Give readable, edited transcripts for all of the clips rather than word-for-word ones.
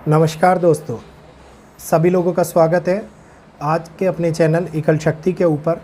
नमस्कार दोस्तों, सभी लोगों का स्वागत है आज के अपने चैनल एकल शक्ति के ऊपर।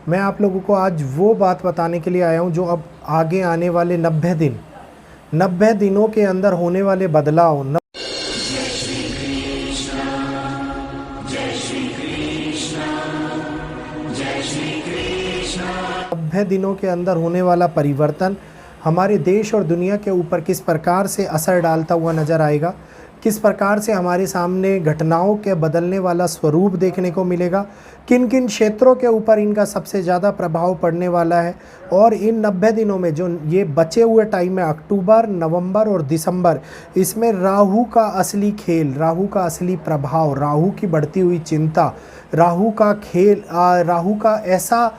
मैं आप लोगों को आज वो बात बताने के लिए आया हूँ जो अब आगे आने वाले 90 दिनों के अंदर होने वाले बदलाव, 90 दिनों के अंदर होने वाला परिवर्तन हमारे देश और दुनिया के ऊपर किस प्रकार से असर डालता हुआ नज़र आएगा, किस प्रकार से हमारे सामने घटनाओं के बदलने वाला स्वरूप देखने को मिलेगा, किन किन क्षेत्रों के ऊपर इनका सबसे ज़्यादा प्रभाव पड़ने वाला है। और इन 90 दिनों में जो ये बचे हुए टाइम है, अक्टूबर, नवंबर और दिसंबर, इसमें राहु का असली खेल, राहु का असली प्रभाव, राहु की बढ़ती हुई चिंता, राहु का खेल, राहु का ऐसा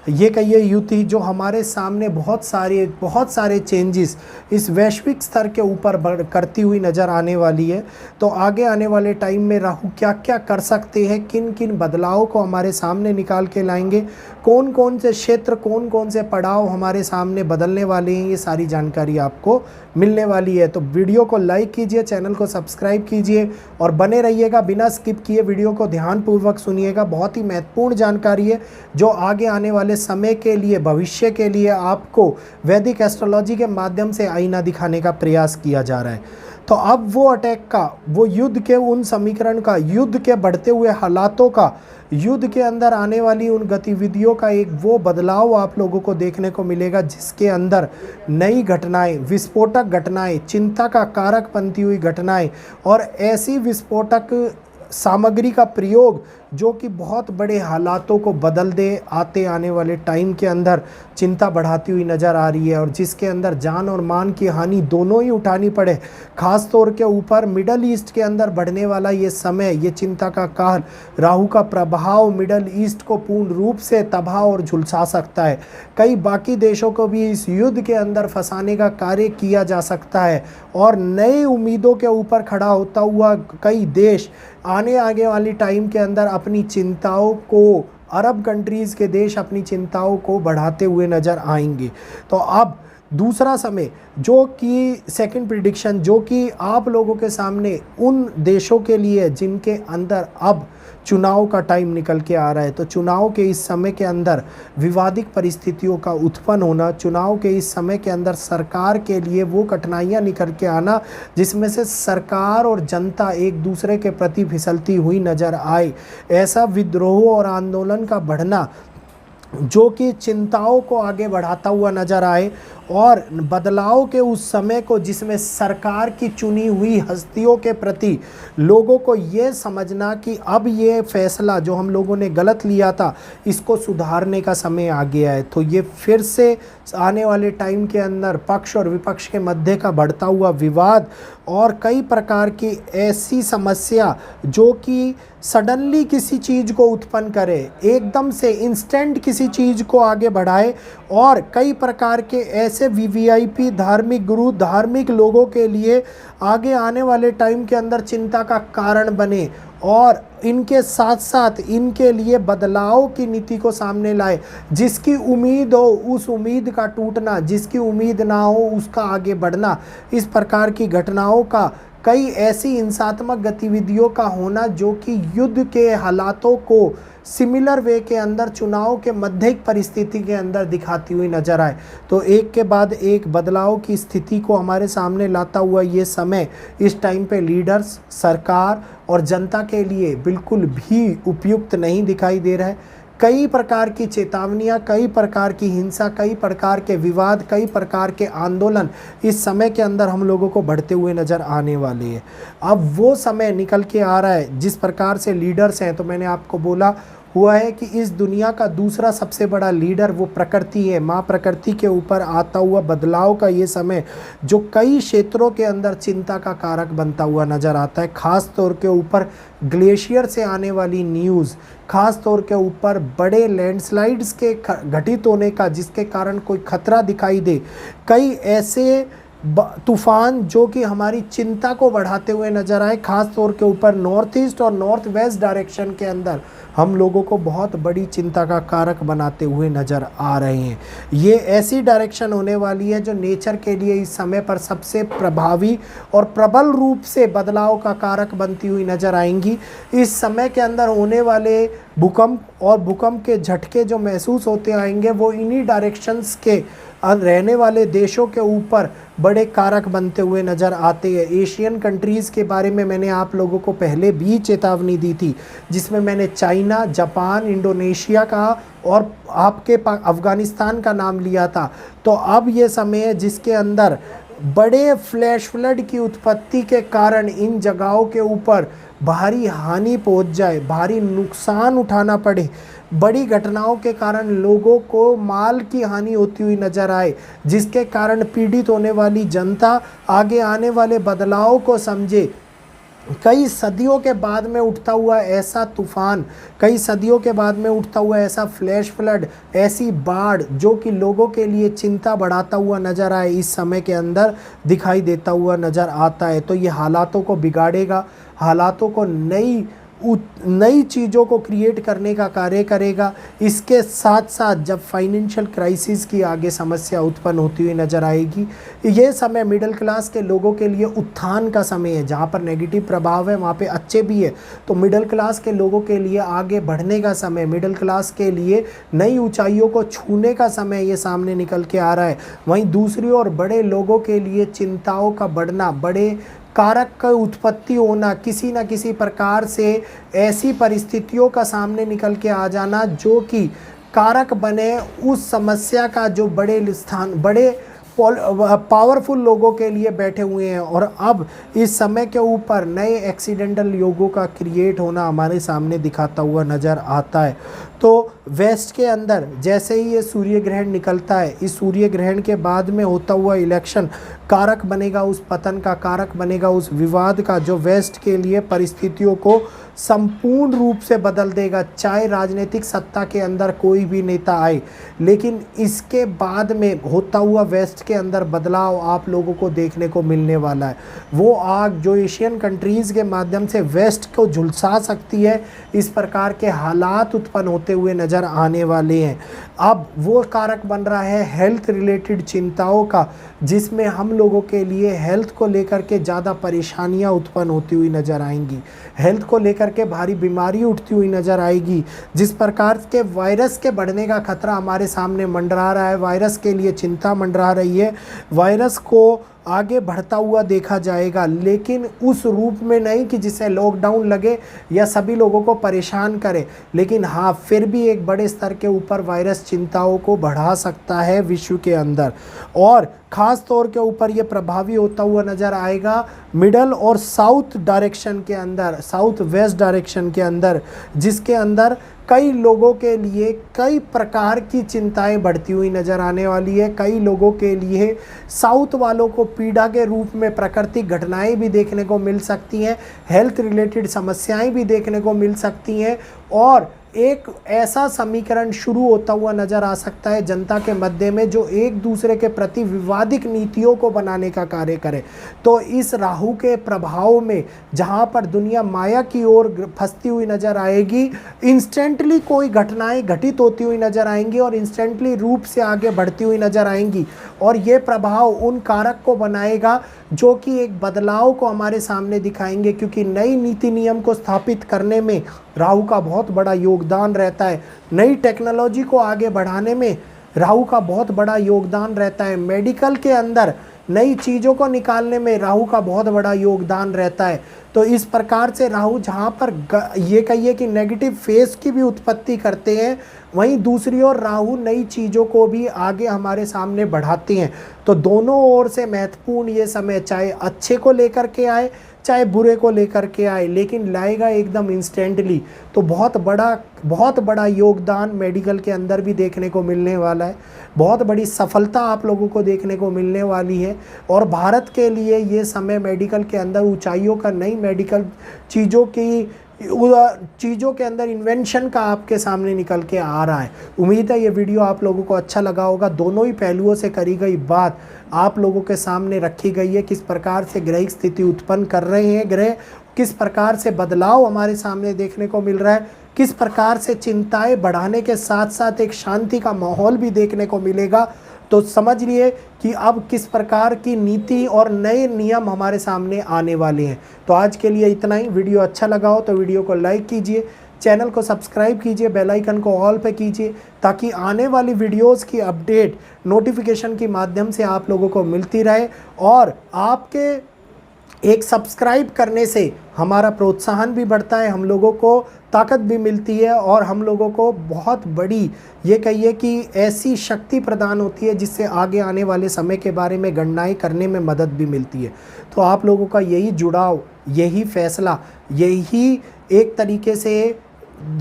ये कहिए युति जो हमारे सामने बहुत सारे चेंजेस इस वैश्विक स्तर के ऊपर करती हुई नज़र आने वाली है। तो आगे आने वाले टाइम में राहु क्या क्या कर सकते हैं, किन किन बदलावों को हमारे सामने निकाल के लाएंगे, कौन कौन से क्षेत्र, कौन कौन से पड़ाव हमारे सामने बदलने वाले हैं, ये सारी जानकारी आपको मिलने वाली है। तो वीडियो को लाइक कीजिए, चैनल को सब्सक्राइब कीजिए और बने रहिएगा, बिना स्किप किए वीडियो को ध्यानपूर्वक सुनिएगा। बहुत ही महत्वपूर्ण जानकारी है जो आगे आने वाले समय के लिए, भविष्य के लिए आपको वैदिक एस्ट्रोलॉजी के माध्यम से आईना दिखाने का प्रयास किया जा रहा है। तो अब वो अटैक का, वो युद्ध के उन समीकरण का, युद्ध के बढ़ते हुए हालातों का, युद्ध के अंदर आने वाली उन गतिविधियों का एक वो बदलाव आप लोगों को देखने को मिलेगा जिसके अंदर नई घटनाएं, विस्फोटक घटनाएं, चिंता का कारक बनती हुई घटनाएं और ऐसी विस्फोटक सामग्री का प्रयोग जो कि बहुत बड़े हालातों को बदल दे, आते आने वाले टाइम के अंदर चिंता बढ़ाती हुई नज़र आ रही है और जिसके अंदर जान और मान की हानि दोनों ही उठानी पड़े। ख़ास तौर के ऊपर मिडल ईस्ट के अंदर बढ़ने वाला ये समय, ये चिंता का काल, राहु का प्रभाव मिडल ईस्ट को पूर्ण रूप से तबाह और झुलसा सकता है। कई बाकी देशों को भी इस युद्ध के अंदर फंसाने का कार्य किया जा सकता है और नई उम्मीदों के ऊपर खड़ा होता हुआ कई देश आगे वाली टाइम के अंदर अपनी चिंताओं को, अरब कंट्रीज़ के देश अपनी चिंताओं को बढ़ाते हुए नज़र आएंगे। तो अब दूसरा समय जो कि सेकंड प्रिडिक्शन, जो कि आप लोगों के सामने उन देशों के लिए जिनके अंदर अब चुनाव का टाइम निकल के आ रहा है। तो चुनाव के इस समय के अंदर विवादित परिस्थितियों का उत्पन्न होना, चुनाव के इस समय के अंदर सरकार के लिए वो कठिनाइयाँ निकल के आना जिसमें से सरकार और जनता एक दूसरे के प्रति फिसलती हुई नज़र आए, ऐसा विद्रोह और आंदोलन का बढ़ना जो कि चिंताओं को आगे बढ़ाता हुआ नज़र आए और बदलाव के उस समय को जिसमें सरकार की चुनी हुई हस्तियों के प्रति लोगों को ये समझना कि अब ये फैसला जो हम लोगों ने गलत लिया था इसको सुधारने का समय आ गया है। तो ये फिर से आने वाले टाइम के अंदर पक्ष और विपक्ष के मध्य का बढ़ता हुआ विवाद और कई प्रकार की ऐसी समस्या जो कि सडनली किसी चीज़ को उत्पन्न करे, एकदम से इंस्टेंट किसी चीज़ को आगे बढ़ाए और कई प्रकार के ऐसे वीवीआईपी धार्मिक गुरु, धार्मिक लोगों के लिए आगे आने वाले टाइम के अंदर चिंता का कारण बने और इनके साथ साथ इनके लिए बदलाव की नीति को सामने लाए। जिसकी उम्मीद हो उस उम्मीद का टूटना, जिसकी उम्मीद ना हो उसका आगे बढ़ना, इस प्रकार की घटनाओं का, कई ऐसी हिंसात्मक गतिविधियों का होना जो कि युद्ध के हालातों को सिमिलर वे के अंदर चुनाव के मध्यक परिस्थिति के अंदर दिखाती हुई नजर आए। तो एक के बाद एक बदलाव की स्थिति को हमारे सामने लाता हुआ ये समय इस टाइम पे लीडर्स, सरकार और जनता के लिए बिल्कुल भी उपयुक्त नहीं दिखाई दे रहा है। कई प्रकार की चेतावनियाँ, कई प्रकार की हिंसा, कई प्रकार के विवाद, कई प्रकार के आंदोलन इस समय के अंदर हम लोगों को बढ़ते हुए नज़र आने वाले हैं। अब वो समय निकल के आ रहा है जिस प्रकार से लीडर्स हैं, तो मैंने आपको बोला हुआ है कि इस दुनिया का दूसरा सबसे बड़ा लीडर वो प्रकृति है। माँ प्रकृति के ऊपर आता हुआ बदलाव का ये समय जो कई क्षेत्रों के अंदर चिंता का कारक बनता हुआ नज़र आता है। ख़ास तौर के ऊपर ग्लेशियर से आने वाली न्यूज़, ख़ास तौर के ऊपर बड़े लैंडस्लाइड्स के घटित होने का जिसके कारण कोई खतरा दिखाई दे, कई ऐसे तूफान जो कि हमारी चिंता को बढ़ाते हुए नज़र आए, ख़ास तौर के ऊपर नॉर्थ ईस्ट और नॉर्थ वेस्ट डायरेक्शन के अंदर हम लोगों को बहुत बड़ी चिंता का कारक बनाते हुए नज़र आ रहे हैं। ये ऐसी डायरेक्शन होने वाली है जो नेचर के लिए इस समय पर सबसे प्रभावी और प्रबल रूप से बदलाव का कारक बनती हुई नज़र आएंगी। इस समय के अंदर होने वाले भूकंप और भूकंप के झटके जो महसूस होते आएंगे वो इन्हीं डायरेक्शंस के रहने वाले देशों के ऊपर बड़े कारक बनते हुए नज़र आते हैं। एशियन कंट्रीज़ के बारे में मैंने आप लोगों को पहले भी चेतावनी दी थी, जिसमें मैंने चाइना, जापान, इंडोनेशिया का और आपके अफ़गानिस्तान का नाम लिया था। तो अब ये समय है जिसके अंदर बड़े फ्लैश फ्लड की उत्पत्ति के कारण इन जगहों के ऊपर भारी हानि पहुंच जाए, भारी नुकसान उठाना पड़े, बड़ी घटनाओं के कारण लोगों को माल की हानि होती हुई नज़र आए, जिसके कारण पीड़ित होने वाली जनता आगे आने वाले बदलाव को समझे। कई सदियों के बाद में उठता हुआ ऐसा तूफान, कई सदियों के बाद में उठता हुआ ऐसा फ्लैश फ्लड, ऐसी बाढ़ जो कि लोगों के लिए चिंता बढ़ाता हुआ नज़र आए, इस समय के अंदर दिखाई देता हुआ नज़र आता है। तो ये हालातों को बिगाड़ेगा, हालातों को नई चीज़ों को क्रिएट करने का कार्य करेगा। इसके साथ साथ जब फाइनेंशियल क्राइसिस की आगे समस्या उत्पन्न होती हुई नज़र आएगी, ये समय मिडिल क्लास के लोगों के लिए उत्थान का समय है। जहाँ पर नेगेटिव प्रभाव है वहाँ पे अच्छे भी है, तो मिडिल क्लास के लोगों के लिए आगे बढ़ने का समय, मिडिल क्लास के लिए नई ऊंचाइयों को छूने का समय ये सामने निकल के आ रहा है। वहीं दूसरी ओर बड़े लोगों के लिए चिंताओं का बढ़ना, बड़े कारक का उत्पत्ति होना, किसी न किसी प्रकार से ऐसी परिस्थितियों का सामने निकल के आ जाना जो कि कारक बने उस समस्या का, जो बड़े पावरफुल लोगों के लिए बैठे हुए हैं। और अब इस समय के ऊपर नए एक्सीडेंटल योगों का क्रिएट होना हमारे सामने दिखाता हुआ नज़र आता है। तो वेस्ट के अंदर जैसे ही ये सूर्य ग्रहण निकलता है, इस सूर्य ग्रहण के बाद में होता हुआ इलेक्शन कारक बनेगा, उस पतन का कारक बनेगा, उस विवाद का, जो वेस्ट के लिए परिस्थितियों को संपूर्ण रूप से बदल देगा। चाहे राजनीतिक सत्ता के अंदर कोई भी नेता आए, लेकिन इसके बाद में होता हुआ वेस्ट के अंदर बदलाव आप लोगों को देखने को मिलने वाला है। वो आग जो एशियन कंट्रीज़ के माध्यम से वेस्ट को झुलसा सकती है, इस प्रकार के हालात उत्पन्न होते हुए नज़र आने वाले हैं। अब वो कारक बन रहा है हेल्थ रिलेटेड चिंताओं का, जिसमें हम लोगों के लिए हेल्थ को लेकर के ज़्यादा परेशानियां उत्पन्न होती हुई नज़र आएंगी, हेल्थ को लेकर के भारी बीमारी उठती हुई नज़र आएगी। जिस प्रकार के वायरस के बढ़ने का खतरा हमारे सामने मंडरा रहा है, वायरस के लिए चिंता मंडरा रही है, वायरस को आगे बढ़ता हुआ देखा जाएगा, लेकिन उस रूप में नहीं कि जिसे लॉकडाउन लगे या सभी लोगों को परेशान करे, लेकिन हाँ फिर भी एक बड़े स्तर के ऊपर वायरस चिंताओं को बढ़ा सकता है विश्व के अंदर। और ख़ास तौर के ऊपर ये प्रभावी होता हुआ नज़र आएगा मिडल और साउथ डायरेक्शन के अंदर, साउथ वेस्ट डायरेक्शन के अंदर, जिसके अंदर कई लोगों के लिए कई प्रकार की चिंताएं बढ़ती हुई नज़र आने वाली है। कई लोगों के लिए साउथ वालों को पीड़ा के रूप में प्राकृतिक घटनाएं भी देखने को मिल सकती हैं, हेल्थ रिलेटेड समस्याएं भी देखने को मिल सकती हैं, और एक ऐसा समीकरण शुरू होता हुआ नज़र आ सकता है जनता के मध्य में जो एक दूसरे के प्रति विवादित नीतियों को बनाने का कार्य करे। तो इस राहु के प्रभाव में जहां पर दुनिया माया की ओर फंसती हुई नज़र आएगी, इंस्टेंटली कोई घटनाएं घटित होती हुई नज़र आएंगी और इंस्टेंटली रूप से आगे बढ़ती हुई नज़र आएंगी, और ये प्रभाव उन कारक को बनाएगा जो कि एक बदलाव को हमारे सामने दिखाएंगे, क्योंकि नई नीति नियम को स्थापित करने में राहु का बहुत बड़ा योगदान रहता है, नई टेक्नोलॉजी को आगे बढ़ाने में राहु का बहुत बड़ा योगदान रहता है, मेडिकल के अंदर नई चीज़ों को निकालने में राहु का बहुत बड़ा योगदान रहता है। तो इस प्रकार से राहु जहाँ पर ये कहिए कि नेगेटिव फेस की भी उत्पत्ति करते हैं, वहीं दूसरी ओर राहु नई चीज़ों को भी आगे हमारे सामने बढ़ाते हैं। तो दोनों ओर से महत्वपूर्ण ये समय, चाहे अच्छे को लेकर के आए चाहे बुरे को लेकर के आए, लेकिन लाएगा एकदम इंस्टेंटली। तो बहुत बड़ा योगदान मेडिकल के अंदर भी देखने को मिलने वाला है। बहुत बड़ी सफलता आप लोगों को देखने को मिलने वाली है और भारत के लिए ये समय मेडिकल के अंदर ऊंचाइयों का, नई मेडिकल चीज़ों के अंदर इन्वेंशन का आपके सामने निकल के आ रहा है। उम्मीद है ये वीडियो आप लोगों को अच्छा लगा होगा। दोनों ही पहलुओं से करी गई बात आप लोगों के सामने रखी गई है। किस प्रकार से ग्रहिक स्थिति उत्पन्न कर रहे हैं ग्रह, किस प्रकार से बदलाव हमारे सामने देखने को मिल रहा है, किस प्रकार से चिंताएं बढ़ाने के साथ साथ एक शांति का माहौल भी देखने को मिलेगा। तो समझ लिए कि अब किस प्रकार की नीति और नए नियम हमारे सामने आने वाले हैं। तो आज के लिए इतना ही। वीडियो अच्छा लगा हो तो वीडियो को लाइक कीजिए, चैनल को सब्सक्राइब कीजिए, बेल आइकन को ऑल पे कीजिए ताकि आने वाली वीडियोस की अपडेट नोटिफिकेशन के माध्यम से आप लोगों को मिलती रहे। और आपके एक सब्सक्राइब करने से हमारा प्रोत्साहन भी बढ़ता है, हम लोगों को ताकत भी मिलती है और हम लोगों को बहुत बड़ी, ये कहिए कि ऐसी शक्ति प्रदान होती है जिससे आगे आने वाले समय के बारे में गणनाएं करने में मदद भी मिलती है। तो आप लोगों का यही जुड़ाव, यही फैसला, यही एक तरीके से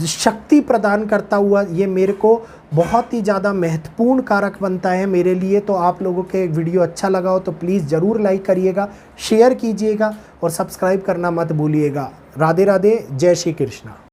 शक्ति प्रदान करता हुआ ये मेरे को बहुत ही ज़्यादा महत्वपूर्ण कारक बनता है मेरे लिए। तो आप लोगों के वीडियो अच्छा लगा हो तो प्लीज़ ज़रूर लाइक करिएगा, शेयर कीजिएगा और सब्सक्राइब करना मत भूलिएगा। राधे राधे, जय श्री कृष्णा।